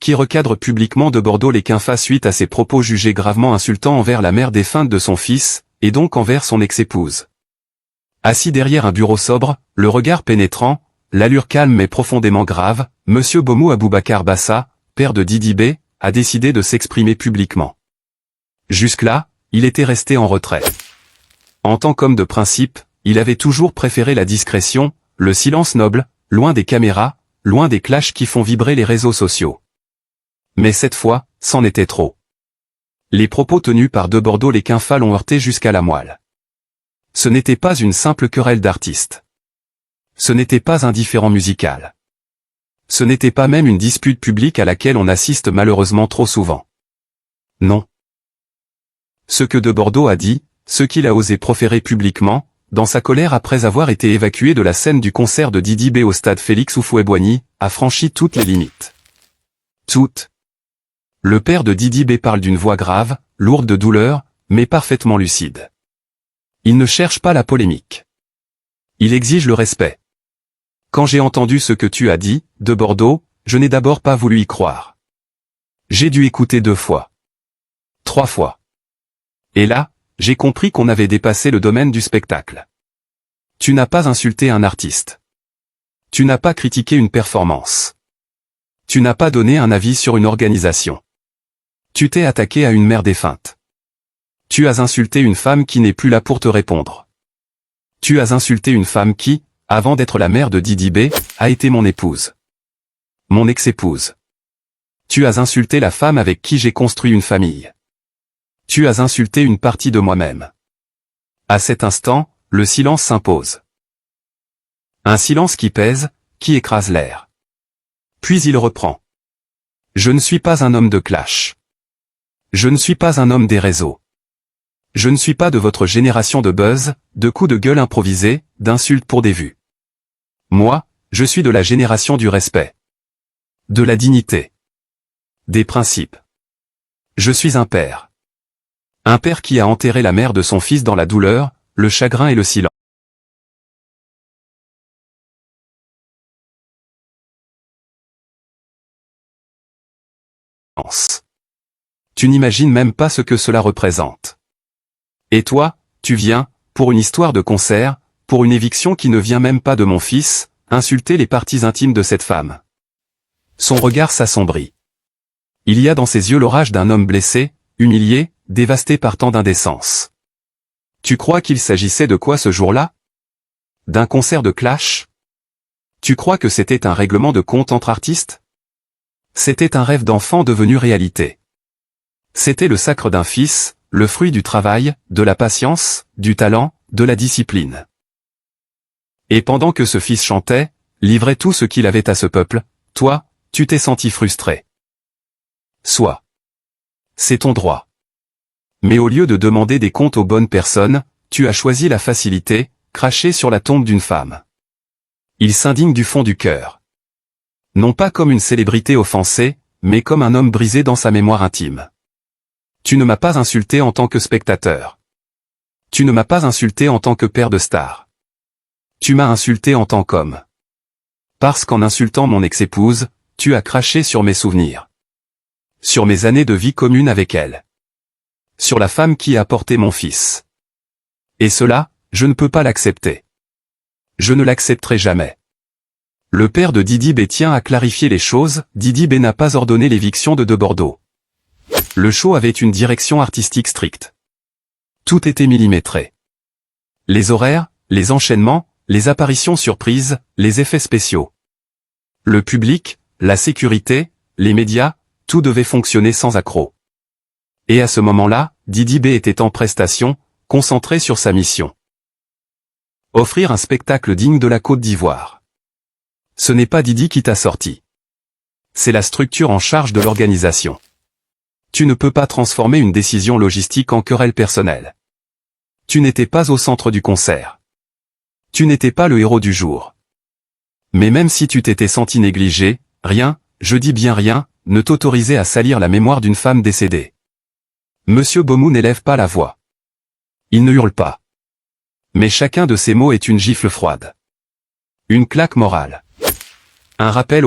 qui recadre publiquement de Bordeaux-les-Quinfas suite à ses propos jugés gravement insultants envers la mère défunte de son fils, et donc envers son ex-épouse. Assis derrière un bureau sobre, le regard pénétrant, l'allure calme mais profondément grave, Monsieur Bomou Aboubacar Bassa, père de Didi B, a décidé de s'exprimer publiquement. Jusque-là, il était resté en retrait. En tant qu'homme de principe, il avait toujours préféré la discrétion, le silence noble, loin des caméras, loin des clashs qui font vibrer les réseaux sociaux. Mais cette fois, c'en était trop. Les propos tenus par de Bordeaux-les-Quinfas l'ont heurté jusqu'à la moelle. Ce n'était pas une simple querelle d'artistes. Ce n'était pas un différend musical. Ce n'était pas même une dispute publique à laquelle on assiste malheureusement trop souvent. Non. Ce que de Bordeaux a dit, ce qu'il a osé proférer publiquement, dans sa colère après avoir été évacué de la scène du concert de Didi B au stade Félix Houphouët-Boigny, a franchi toutes les limites. Toutes. Le père de Didi B parle d'une voix grave, lourde de douleur, mais parfaitement lucide. Il ne cherche pas la polémique. Il exige le respect. Quand j'ai entendu ce que tu as dit, de Bordeaux, je n'ai d'abord pas voulu y croire. J'ai dû écouter 2 fois. 3 fois. Et là, j'ai compris qu'on avait dépassé le domaine du spectacle. Tu n'as pas insulté un artiste. Tu n'as pas critiqué une performance. Tu n'as pas donné un avis sur une organisation. Tu t'es attaqué à une mère défunte. Tu as insulté une femme qui n'est plus là pour te répondre. Tu as insulté une femme qui, avant d'être la mère de Didi B, a été mon épouse. Mon ex-épouse. Tu as insulté la femme avec qui j'ai construit une famille. Tu as insulté une partie de moi-même. À cet instant, le silence s'impose. Un silence qui pèse, qui écrase l'air. Puis il reprend. Je ne suis pas un homme de clash. Je ne suis pas un homme des réseaux. Je ne suis pas de votre génération de buzz, de coups de gueule improvisés, d'insultes pour des vues. Moi, je suis de la génération du respect. De la dignité. Des principes. Je suis un père. Un père qui a enterré la mère de son fils dans la douleur, le chagrin et le silence. Tu n'imagines même pas ce que cela représente. Et toi, tu viens, pour une histoire de concert, pour une éviction qui ne vient même pas de mon fils, insulter les parties intimes de cette femme. Son regard s'assombrit. Il y a dans ses yeux l'orage d'un homme blessé, humilié, dévasté par tant d'indécence. Tu crois qu'il s'agissait de quoi ce jour-là? D'un concert de clash? Tu crois que c'était un règlement de compte entre artistes? C'était un rêve d'enfant devenu réalité. C'était le sacre d'un fils, le fruit du travail, de la patience, du talent, de la discipline. Et pendant que ce fils chantait, livrait tout ce qu'il avait à ce peuple, toi, tu t'es senti frustré. Sois. C'est ton droit. Mais au lieu de demander des comptes aux bonnes personnes, tu as choisi la facilité, cracher sur la tombe d'une femme. Il s'indigne du fond du cœur. Non pas comme une célébrité offensée, mais comme un homme brisé dans sa mémoire intime. Tu ne m'as pas insulté en tant que spectateur. Tu ne m'as pas insulté en tant que père de star. Tu m'as insulté en tant qu'homme. Parce qu'en insultant mon ex-épouse, tu as craché sur mes souvenirs. Sur mes années de vie commune avec elle. Sur la femme qui a porté mon fils. Et cela, je ne peux pas l'accepter. Je ne l'accepterai jamais. Le père de Didi B tient à clarifier les choses, Didi B n'a pas ordonné l'éviction de Bordeaux. Le show avait une direction artistique stricte. Tout était millimétré. Les horaires, les enchaînements, les apparitions surprises, les effets spéciaux. Le public, la sécurité, les médias, tout devait fonctionner sans accroc. Et à ce moment-là, Didi B était en prestation, concentré sur sa mission. Offrir un spectacle digne de la Côte d'Ivoire. Ce n'est pas Didi qui t'a sorti. C'est la structure en charge de l'organisation. Tu ne peux pas transformer une décision logistique en querelle personnelle. Tu n'étais pas au centre du concert. Tu n'étais pas le héros du jour. Mais même si tu t'étais senti négligé, rien, je dis bien rien, ne t'autorisait à salir la mémoire d'une femme décédée. Monsieur Bomou n'élève pas la voix. Il ne hurle pas. Mais chacun de ces mots est une gifle froide. Une claque morale. Un rappel